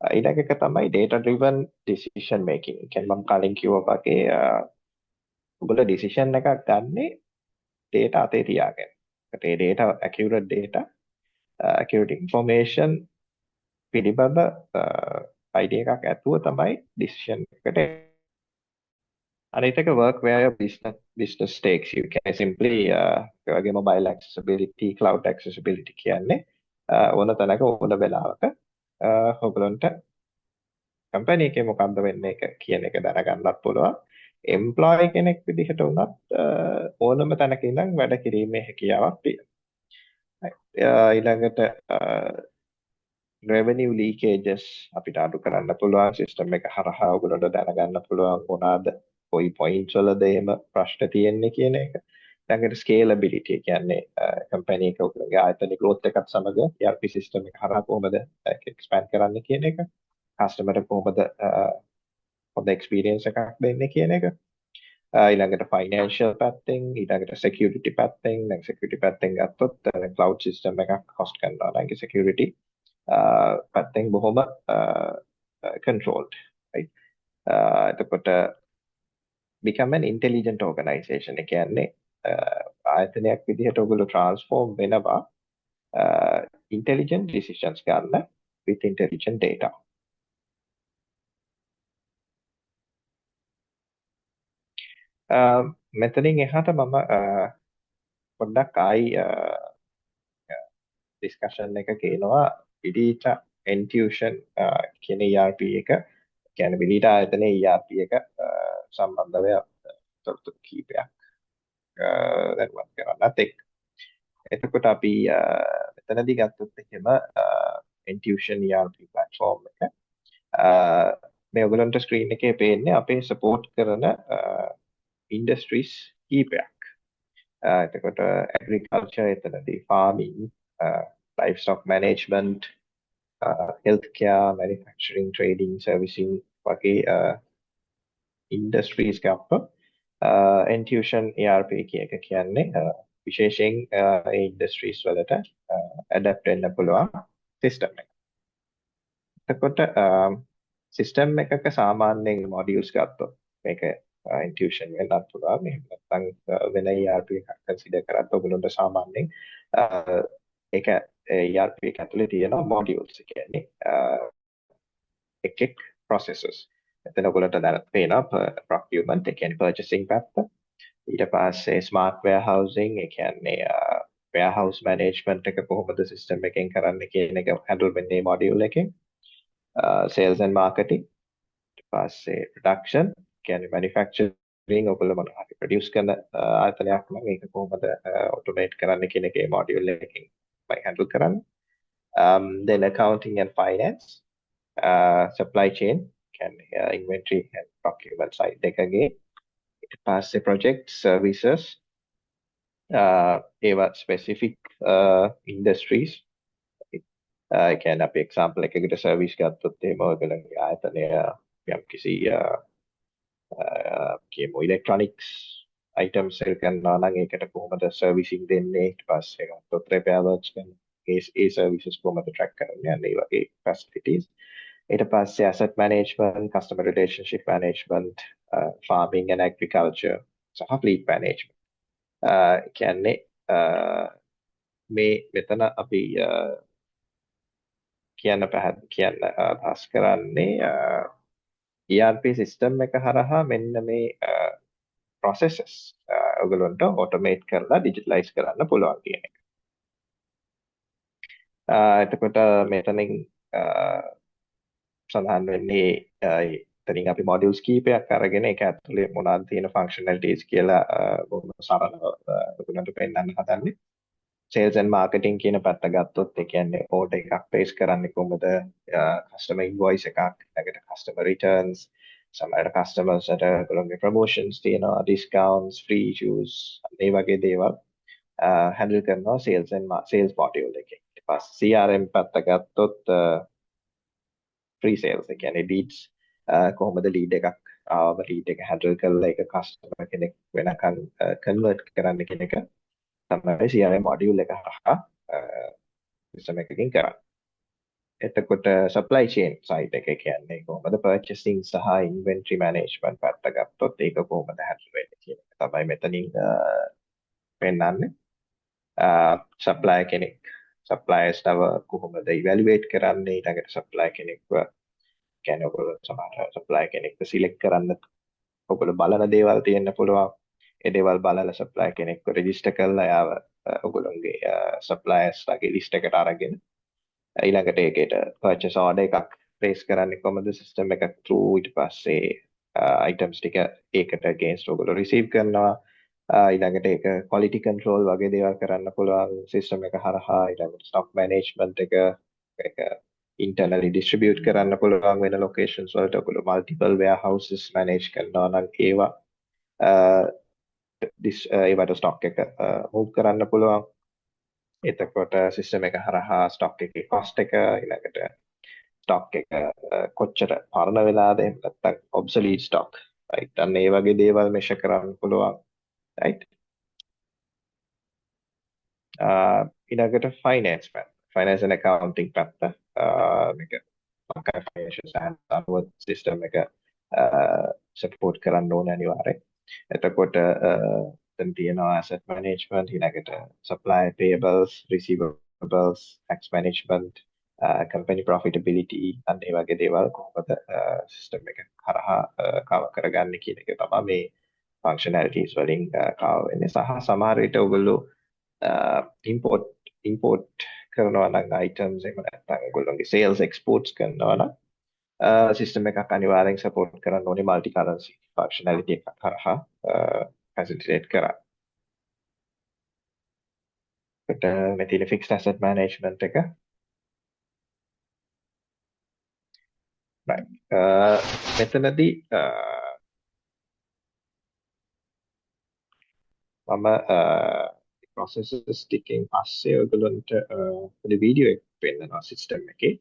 ඊළඟ එක තමයි data driven decision making. කියන්නේ මම කලින් කිව්වා වගේ ඔයගොල්ලෝ decision එකක් ගන්නේ data අතේ තියාගෙන. ඒකට ඒ data accurate data accurate information පිළිබඳ idea එකක් ඇතුව තමයි decision එකට අනිත් එක work where your business takes you. කියන්නේ simply ඒ වගේ mobile accessibility, cloud accessibility කියන්නේ ඕන තැනක ඕන වෙලාවක ඔයගලන්ට කම්පැනි එකේ මොකක්ද වෙන්නේ කියන එක දැනගන්නත් පුළුවන්. එම්ප්ලොයි කෙනෙක් විදිහට වුණත් ඕනම තැනක ඉඳන් වැඩ කිරීමේ හැකියාවක් තියෙනවා. ඊළඟට revenue leakages අපිට අඩු කරන්න පුළුවන් සිස්ටම් එක හරහා ඔයගොල්ලන්ට දැනගන්න පුළුවන් මොනවාද කොයි පොයින්ට්ස් වලද එහෙම ප්‍රශ්න තියෙන්නේ කියන එක. ඊළඟට scalability කියන්නේ කම්පැනි එක ඔයගොල්ලෝගේ ආයතනික growth එකත් සමග ERP සිස්ටම් එක හරහා කොහොමද expand කරන්න කියන එක. customer කොහොමද හොඳ experience එකක් දෙන්නේ කියන එක. ඊළඟට financial පැත්තෙන් ඊළඟට security පැත්තෙන් දැන් security පැත්තෙන් ගත්තොත් cloud system එකක් host කරනවා නම් security පැත්තෙන් බොහොම controlled right එතකොට become an intelligent organization ඒ කියන්නේ ආයතනයක් විදිහට ඔයගොල්ලෝ transform වෙනවා intelligent decisions ගන්න with intelligent data මෙතනින් එහාට මම පොඩ්ඩක් ආයි discussion එක කියනවා විදිහට Intuition කියන ERP එක කියන්නේ විදිහට ආයතනයේ ERP එක සම්බන්ධව තොරතුරු කීපයක් දැනුවත් කරන්නත් එක්ක. එතකොට අපි මෙතනදී ගත්තොත් එහෙම Intuition ERP platform එක මේ ඔයගලන්ට ස්ක්‍රීන් එකේ පේන්නේ අපේ සපෝට් කරන ඉන්ඩස්ට්‍රීස් කීපයක්. එතකොට agriculture එතනදී farming livestock management healthcare manufacturing trading servicing වගේ ඉන්ඩස්ට්‍රීස් ගත්තොත් Intuition ERP එක කියන්නේ විශේෂයෙන් ඒ ඉන්ඩස්ට්‍රීස් වලට ඇඩැප්ට් වෙන්න පුළුවන් සිස්ටම් එකක්. එතකොට සිස්ටම් එකක සාමාන්‍යයෙන් මොඩියුල්ස් ගත්තොත් මේක Intuition වෙන්නත් පුළුවන්. එහෙම නැත්නම් වෙන ERP එකක් කන්සිඩර් කරත් ඔයගොල්ලන්ට සාමාන්‍යයෙන් ඒක ERP එක ඇතුලේ තියෙන මොඩියුල්ස් කියන්නේ එක් processes. එතන ඔයගොල්ලන්ට දැනත් පේනවා procurement ඒ කියන්නේ purchasing පැත්ත. ඊට පස්සේ smart warehousing ඒ කියන්නේ warehouse management එක කොහොමද system එකෙන් කරන්නේ කියන එක handle වෙන්නේ module එකෙන්. Sales and marketing ඊට පස්සේ production කියන්නේ manufacturing ඔයගොල්ලෝ මොනවා හරි produce කරන ආයතනයක් නම් ඒක කොහොමද automate කරන්නේ කියන එකේ module එකකින් handle කරන්නේ. Then accounting and finance supply chain කියන්නේ inventory and procurement side එකගේ ඊට පස්සේ project services ඒවා specific industries ඒ කියන්නේ අපි example එකකට service ගත්තොත් එහෙම ඔයගොල්ලන්ගේ ආයතනය යම්කිසි කියමු electronics items sell කරනවා නම් ඒකට කොහොමද servicing දෙන්නේ ඊට පස්සේ ගත්තොත් repair works කරන ඒ services කොහොමද track කරන්නේ අන්න ඒ වගේ facilities ඊට පස්සේ asset management customer relationship management farming and agriculture සහ fleet management කියන්නේ මේ මෙතන අපි කියන්න අදහස් කරන්නේ ERP system එක හරහා මෙන්න මේ processes ඔයගලන්ට automate කරලා digitalize කරන්න පුළුවන් කියන එක. එතකොට මෙතනින් සඳහන් වෙන්නේ එතනින් අපි modules කීපයක් අරගෙන ඒක ඇතුලේ මොනවද තියෙන functionalities කියලා බොහොම සරලව ඔයගලන්ට පෙන්නන්න හදන්නේ. Sales and marketing කියන පැත්ත ගත්තොත් ඒ කියන්නේ order එකක් place කරන්නේ කොහොමද customer invoice එකක් ඊළඟට customer returns සමහර customers ට ඔයගොල්ලෝගේ promotions තියෙනවා discounts free issues මේ වගේ දේවල් handle කරනවා sales module එකේ. ඊට පස්සේ CRM පැත්ත ගත්තොත් free sales ඒ කියන්නේ leads කොහොමද lead එකක් ආවම lead එක handle කරලා ඒක customer කෙනෙක් වෙනකන් convert කරන්න කියන එක තමයි CRM module එක හරහා system එකකින් කරන්නේ. එතකොට supply chain side එක කියන්නේ කොහොමද purchasing සහ inventory management පැත්ත ගත්තොත් ඒක කොහොමද handle වෙන්නේ කියන එක තමයි මෙතනින් පෙන්නන්නේ. supplier කෙනෙක් suppliers තව කොහොමද evaluate කරන්නේ, ඊළඟට supplier කෙනෙක්ව කියන්නේ ඔයගොල්ලෝ සමහර supplier කෙනෙක්ව select කරන්න ඔයගොල්ලෝ බලන දේවල් තියෙන්න පුළුවන්. ඒ දේවල් බලලා supplier කෙනෙක්ව register කරලා යාව ඔයගොල්ලෝගේ suppliers ලාගේ list එකට අරගෙන ඊළඟට ඒකට purchase order එකක් place කරන්නේ කොහොමද system එකක් through ඊට පස්සේ items ටික ඒකට against ඔයගොල්ලෝ receive කරනවා. ඊළඟට ඒක quality control වගේ දේවල් කරන්න පුළුවන් system එක හරහා. ඊළඟට stock management එක internally distribute කරන්න පුළුවන් වෙන locations වලට. ඔයගොල්ලෝ multiple warehouses manage කරනවා නම් ඒවා ඒවට stock එක move කරන්න පුළුවන්. එතකොට system එක හරහා stock එකේ cost එක, ඊළඟට stock එක කොච්චර පරණ වෙලාද, එහෙම නැත්නම් obsolete stock, right? අන්න ඒ වගේ දේවල් measure කරන්න පුළුවන්, right? ඊළඟට finance and accounting පැත්ත මේක financial standard system එක support කරන්න ඕනේ අනිවාර්යෙන්. එතකොට then තියෙනවා asset management, ඊළඟට supply payables, receivables, tax management, company profitability, අන්න ඒ වගේ දේවල් කොහොමද system එක හරහා cover කරගන්නේ කියන එක තමයි මේ functionalities වලින් cover වෙන්නේ. සහ සමහර විට ඔයගොල්ලෝ import කරනවා නම් items, එහෙම නැත්නම් ඔයගොල්ලෝගේ sales exports කරනවා නම් system එකක් අනිවාර්යෙන් support කරන්න ඕනේ multi currency functionality එකක් හරහා facilitate කරා. ඒකට මේ තියෙන fixed asset management එක. right. මෙතනදී මම processes ටිකෙන් පස්සේ ඔයගොල්ලන්ට පොඩි වීඩියෝ එකක් පෙන්නනවා system එකේ.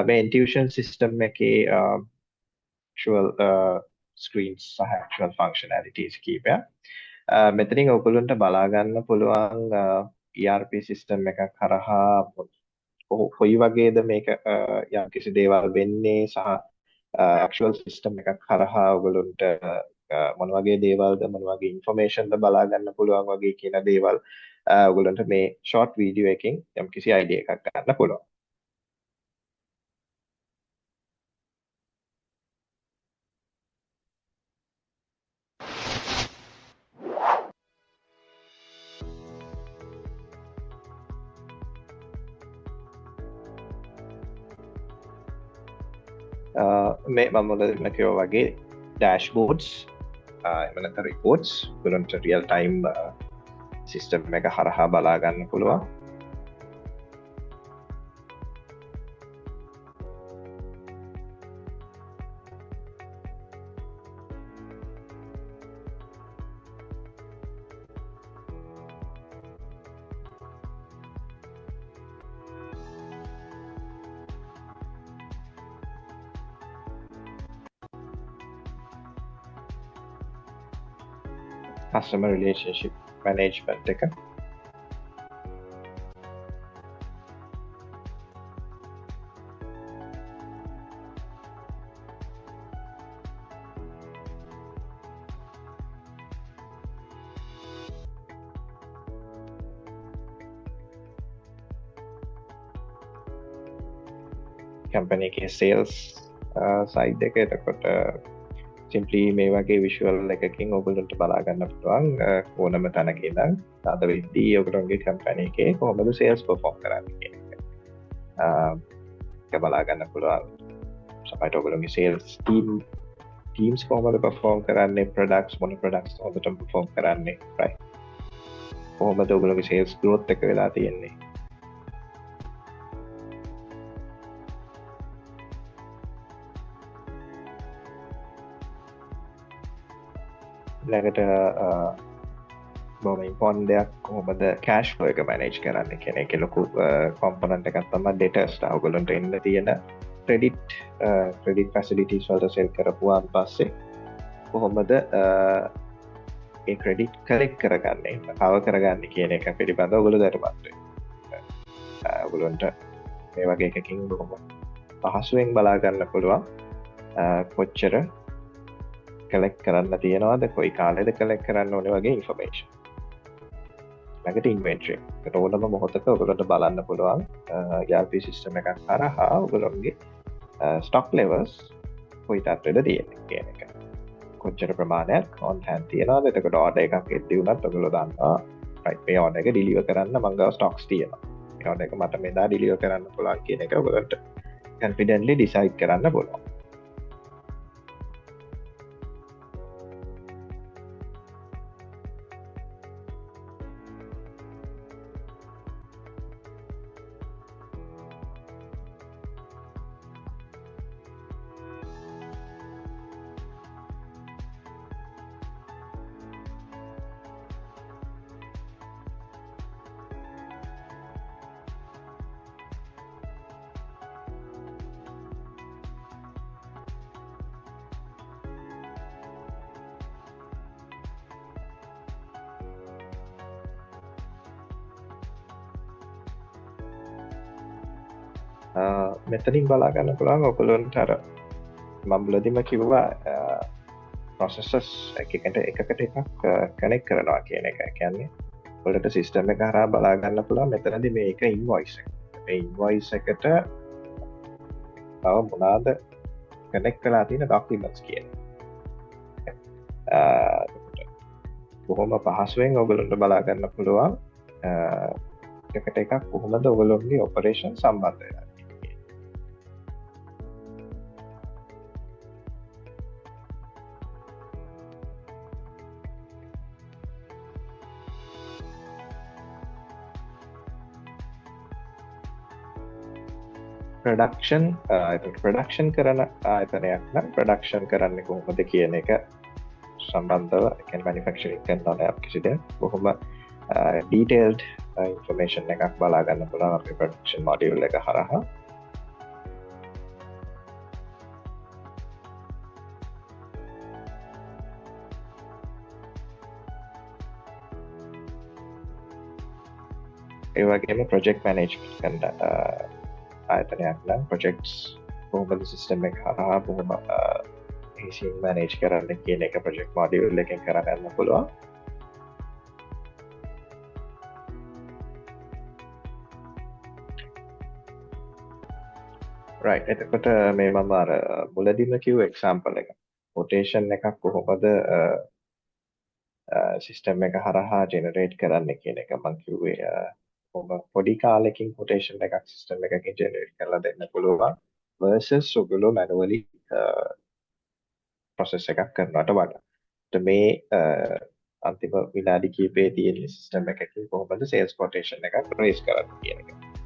මේ intuition system එකේ actual screens සහ actual functionalities කීපයක්. මෙතනින් ඔයගොල්ලන්ට බලා ගන්න පුළුවන් ERP system එකක් හරහා කොයි වගේද මේක යම් කිසි දේවල් වෙන්නේ, සහ actual system එකක් හරහා ඔයගොල්ලන්ට මොන වගේ දේවල්ද, මොන වගේ informationද බලා ගන්න පුළුවන් වගේ කියන දේවල් ඔයගොල්ලන්ට මේ short video එකකින් යම් කිසි idea එකක් ගන්න පුළුවන්. මේ මම මුලින්ම කිව්වා වගේ dashboards, එහෙම නැත්නම් reports ඔයගොල්ලන්ට real time system එක හරහා බලා ගන්න පුළුවන්. customer relationship management එක. company එකේ sales side එක. එතකොට simply මේ වගේ visual එකකින් ඔයගොල්ලන්ට බලා ගන්න පුළුවන් ඕනම තැනක ඉඳන් අද වෙද්දී ඔයගොල්ලන්ගේ company එකේ කොහොමද sales perform කරන්නේ කියන එක. ඒක බලා ගන්න පුළුවන්. සමහරවිට ඔයගොල්ලන්ගේ sales teams කොහොමද perform කරන්නේ, products මොන products හොඳට perform කරන්නේ, right? කොහොමද ඔයගොල්ලන්ගේ sales growth එක වෙලා තියෙන්නේ. ඊළඟට බොහොම ඉම්පෝර්ටන්ට් දෙයක් කොහොමද cash flow එක manage කරන්නේ කියන එක. ලොකු component එකක් තමයි debtors. ඔයගොල්ලන්ට එන්න තියෙන credit facilities වලට sell කරපුවාන් පස්සේ කොහොමද ඒ credit collect කරගන්නේ, cover කරගන්නේ කියන එක පිළිබඳව ඔයගොල්ලෝ දැනුවත් වෙන්න. ඔයගොල්ලන්ට මේ වගේ එකකින් බොහොම පහසුවෙන් බලා ගන්න පුළුවන් කොච්චර කලෙක්ට් කරන්න තියෙනවද කොයි කාලෙද කලෙක්ට් කරන්න ඕනේ වගේ ඉන්ෆර්මේෂන්. ළඟට ඉන්වෙන්ටරි. ඒකට ඕනම මොහොතක ඔයගොල්ලන්ට බලන්න පුළුවන් ERP සිස්ටම් එකක් හරහා ඔයගොල්ලන්ගේ ස්ටොක් ලෙවල්ස් කොයි තත්ත්වෙද තියෙන්නේ කියන එක. කොච්චර ප්‍රමාණයක් on hand තියෙනවද? එතකොට order එකක් එද්දී වුණත් ඔයගොල්ලෝ දන්නවා right මේ order එක deliver කරන්න මං ගාව stocks තියෙනවා. මේ order එක මට මෙදා deliver කරන්න පුළුවන් කියන එක ඔයගොල්ලන්ට confidently decide කරන්න පුළුවන්. මෙතනින් බලාගන්න පුළුවන් ඔයගොල්ලන්ට අර මම මුලදීම කිව්වා processes එකකට එකක් කනෙක්ට් කරනවා කියන එක. කියන්නේ ඔයාලට සිස්ටම් එක හරහා බලා ගන්න පුළුවන් මෙතනදී මේක ඉන්වොයිස් එක. මේ ඉන්වොයිස් එකට තව මොනවාද කනෙක්ට් කරලා තියෙන ඩොකියුමන්ට්ස් කියන එක. බොහොම පහසුවෙන් ඔයගොල්ලන්ට බලා ගන්න පුළුවන් එකට එකක් කොහොමද ඔයගොල්ලෝගේ ඔපරේෂන් සම්බන්ධ වෙන්නේ. ප්‍රඩක්ෂන් කරන ආයතනයක් නම් ප්‍රඩක්ෂන් කරන්න කොහොමද කියන එක සම්බන්ධව මැනිෆැක්චරින් කරන කිසිද බොහොම ඩීටේල්ඩ් ඉන්ෆර්මේෂන් එකක් බලා ගන්න පුළුවන් අපේ ප්‍රොඩක්ෂන් මොඩියුල් එක හරහා. ඒ වගේම ප්‍රොජෙක්ට් මැනේජ්මන්ට් කරන ආයතනයක් නම් ප්‍රොජෙක්ට්ස් කොහොමද සිස්ටම් එක හරහා කොහොම ඒසින් මැනේජ් කරන්න කියන එක ප්‍රොජෙක්ට් මොඩියුල් එකෙන් කරගන්න පුළුවන්. right එතකොට මේ මම අර මුලදීම කිව්ව එක්සැම්පල් එක කොටේෂන් එකක් කොහොමද සිස්ටම් එක හරහා ජෙනරේට් කරන්න කියන එක මම කිව්වේ පොඩි කාලෙකින් කොටේෂන් එකක් සිස්ටම් එකකින් ජෙනරේට් කරලා දෙන්න පුළුවන් versus ඔයගොල්ලෝ manually process එකක් කරනවට වඩා. මේ අන්තිම විනාඩි කිහිපේ තියෙන සිස්ටම් එකකින් කොහොමද sales quotation එකක් raise කරන්නේ කියන එක.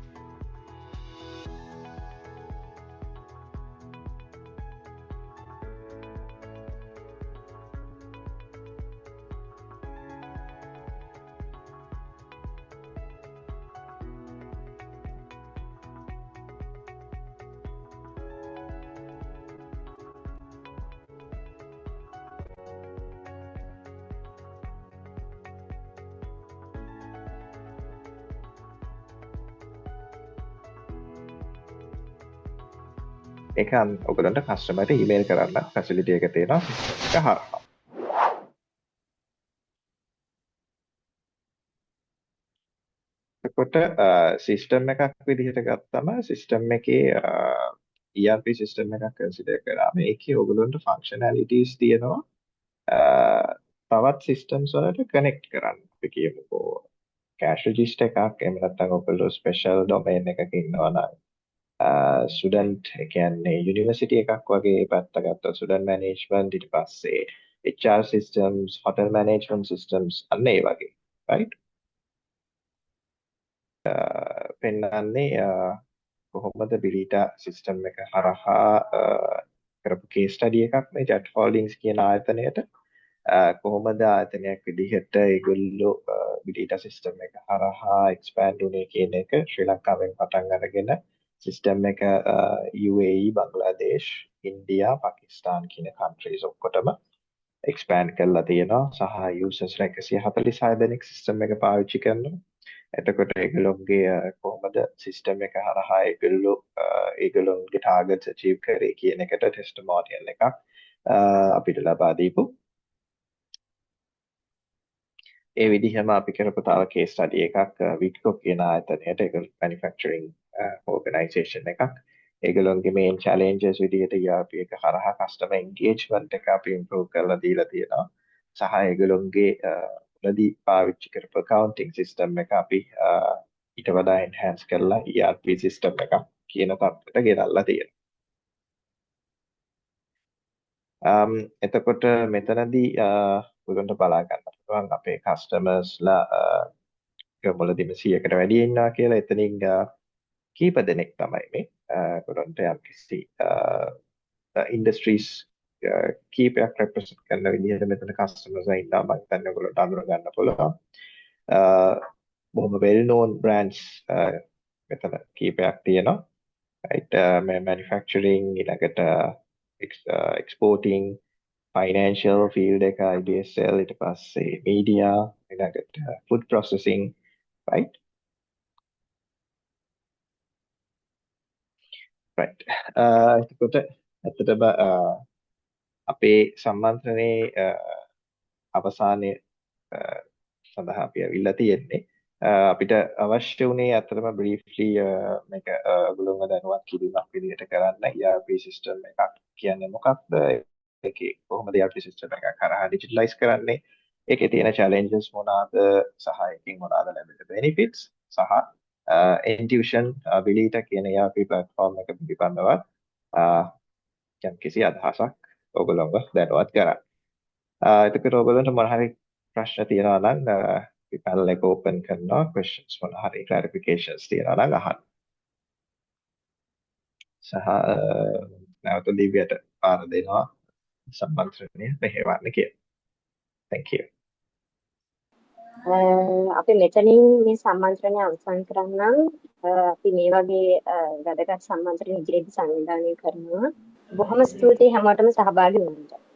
ඒක ඔයගලන්ට කස්ටමර්ට ඊමේල් කරන්න ෆැසිලිටි එක තියෙනවා සිස්ටම් එක හරහා. එතකොට සිස්ටම් එකක් විදිහට ගත්තම සිස්ටම් එකේ ERP සිස්ටම් එකක් කන්සිඩර් කරාම ඒකේ ඔයගලන්ට ෆන්ක්ෂනැලිටිස් තියෙනවා තවත් සිස්ටම්ස් වලට කනෙක්ට් කරන්න. අපි කියමුකෝ කැෂ් රෙජිස්ටර් එකක් එහෙම නැත්නම් ඔයගොල්ලෝ ස්පෙෂල් ඩොමේන් එකක ඉන්නවා නම් ස්ටුඩන්ට් කියන්නේ යුනිවර්සිටි එකක් වගේ පැත්ත ගත්තා ස්ටුඩන්ට් මැනේජ්මන්ට් ඊට පස්සේ HR systems hotel management systems අන්න ඒ වගේ right පෙන්නන්නේ කොහොමද බිලිටා සිස්ටම් එක හරහා කරපු කේස් ස්ටඩි එකක් මේ ජැට් හෝල්ඩින්ග්ස් කියන ආයතනයට කොහොමද ආයතනයක් විදිහට ඒගොල්ලෝ බිලිටා සිස්ටම් එක හරහා එක්ස්පෑන්ඩ් වුණේ කියන එක ශ්‍රී ලංකාවෙන් පටන් අරගෙන සිස්ටම් එක UAE බංග්ලාදේශ් ඉන්දියා පාකිස්තාන් කියන කන්ට්‍රීස් ඔක්කොටම එක්ස්පෑන්ඩ් කරලා තියෙනවා සහ යූසර්ස් 146 දෙනෙක් සිස්ටම් එක පාවිච්චි කරනවා. එතකොට ඒගොල්ලෝගේ කොහොමද කොහොමද සිස්ටම් එක හරහා ඒගොල්ලොන්ගේ ටාගට්ස් අචීව් කරේ කියන එකට ටෙස්ටිමෝනියල් එකක් අපිට ලබා දීපු. ඒ විදිහම අපි කරපු තව කේස් ස්ටඩි එකක් විට්කෝ කියන ආයතනයට, ඒක මැනුෆැක්චරින් ඕගනයිසේෂන් එකක්. ඒගොල්ලොන්ගේ මේන් චැලෙන්ජස් විදිහට ERP එක හරහා කස්ටමර් එන්ගේජ්මන්ට් එක අපි ඉම්ප්‍රූව් කරලා දීලා තියෙනවා. සහ ඒගොල්ලොන්ගේ මුලදී පාවිච්චි කරපු accounting system එක අපි ඊට වඩා enhance කරලා ERP system එකක් කියන තත්ත්වයට ගෙනල්ලා තියෙනවා. එතකොට මෙතනදී ඔයගොල්ලන්ට බලා ගන්න පුළුවන් අපේ කස්ටමර්ස්ලා මුලදීම 100කට වැඩි ඉන්නවා කියලා. එතනින් කීප දෙනෙක් තමයි මේ ඔයගොල්ලන්ට යම්කිසි ඉන්ඩස්ට්‍රීස් කීපයක් රෙප්‍රසෙන්ට් කරන විදිහට මෙතන කස්ටමර්ස්ලා ඉන්නවා. මම හිතන්නේ ඔයගොල්ලන්ට අඳුර ගන්න පුළුවන්. බොහොම well known brands මෙතන කීපයක් තියෙනවා. right manufacturing ඊළඟට exporting financial field එක IBSL ඊට පස්සේ media ඊළඟට food processing right එතකොට ඇත්තටම අපේ සම්මන්ත්‍රණයේ අවසානයේ සඳහා අපි අවිල්ලා තියෙන්නේ. අපිට අවශ්‍ය වුණේ අතරම බ්‍රීෆ්ලි මේක ඔයගොල්ලෝව දැනුවත් කිරීමක් විදිහට කරන්න. ERP සිස්ටම් එකක් කියන්නේ මොකක්ද? ඒකේ කොහොමද ERP සිස්ටම් එකක් හරහා ඩිජිටලයිස් කරන්නේ? ඒකේ තියෙන චැලෙන්ජස් මොනවාද? සහ ඒකෙන් මොනවාද ලැබෙන බෙනිෆිට්ස්? සහ Intuition Belita කියන ERP platform එක පිළිබඳව යම්කිසි අදහසක් ඔයගොල්ලෝව දැනුවත් කරන්න. එතකොට ඔයගොල්ලන්ට මොන හරි ප්‍රශ්න තියෙනවා නම් අපි panel එක open කරනවා. questions මොන හරි clarifications තියෙනවා නම් අහන්න. සහ නැවත දිව්‍යයට පාර දෙනවා සම්මන්ත්‍රණය මෙහෙවන්න කියලා. Thank you. අපි මෙතනින් මේ සම්මන්ත්‍රණය අවසන් කරන්නම්. අපි මේ වගේ වැදගත් සම්මන්ත්‍රණ ඉදිරියට සංවිධානය කරනවා. බොහොම ස්තුතියි හැමෝටම සහභාගී වුණාට.